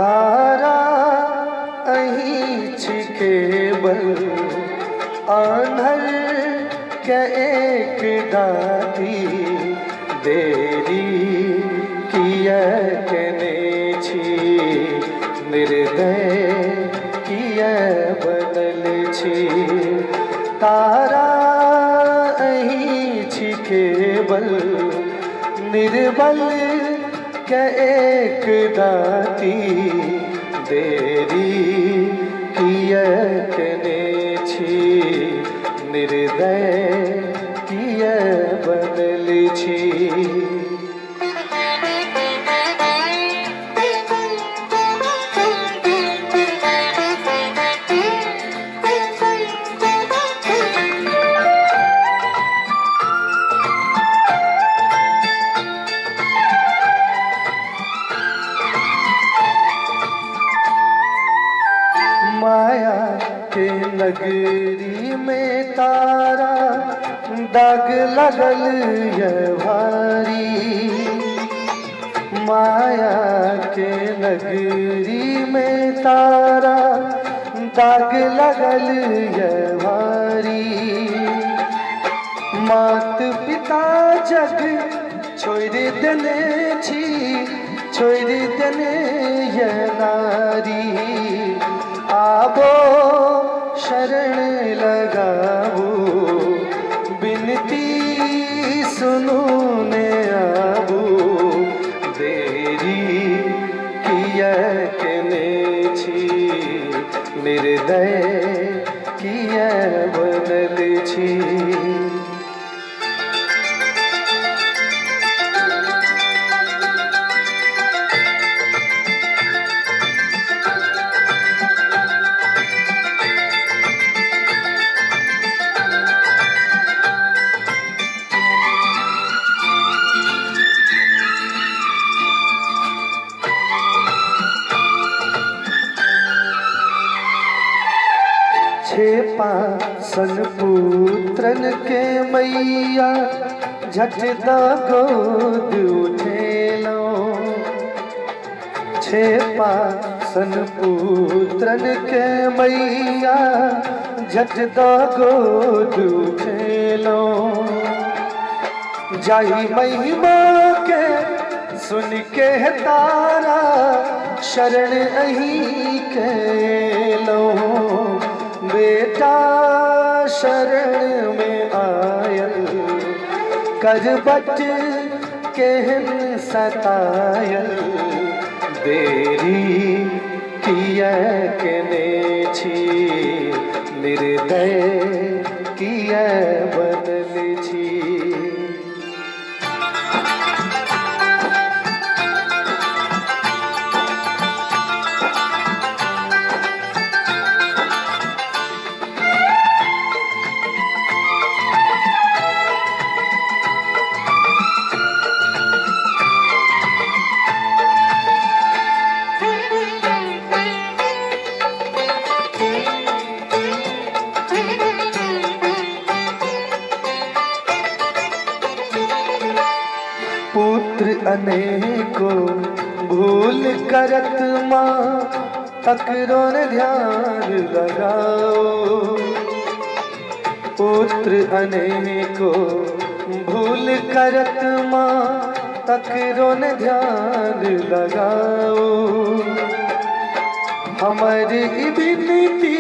तारा अहीं छिके बल आन्हर के एक दाती देरी किया कने छी निर्दय किया बनल छी तारा अहीं छिके बल निर्बल के एक दाती देरी किया कने छी निर्दय किया बनल छी। माया के नगरी में तारा दाग लगल ये भारी माया के नगरी में तारा दाग लगल ये भारी मात पिता जग छोड़ देने छी छोड़ देने ये नारी आबो शरण लगाओ बिनती सुनो ने आबो देरी किया कने छी निर्दय किया बनल छी। सन पुत्रन के मैया झट दा गोद उठेलो सन पुत्रन के मैया झट दा गोद उठेलो जाई महिमा के सुन के तारा शरण अहीं के लो बेटा शरण में आयल करबट केहन सतायल देरी किया कने छी निर्दय किया बनल छी। पुत्र अनेको भूल करत माँ तकरो न ध्यान लगाओ पुत्र अनेको भूल करत माँ तकरो न ध्यान लगाओ हमारी विनती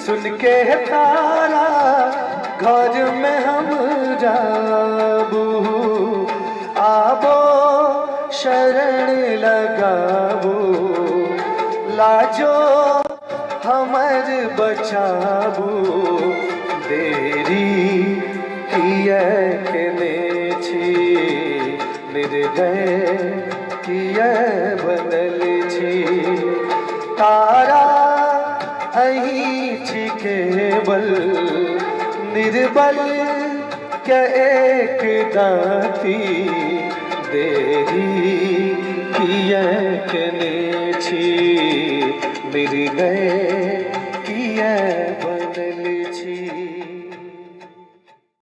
सुन के तारा घर में हम जाबू आबो शरण लगाबो लाजो हमर बचाबो देरी किया कने छी निर्दय किया बनल छी तारा अहीं छिके बल निर्बल के एक दाती देरी किया कने छी निर्दय किया बनल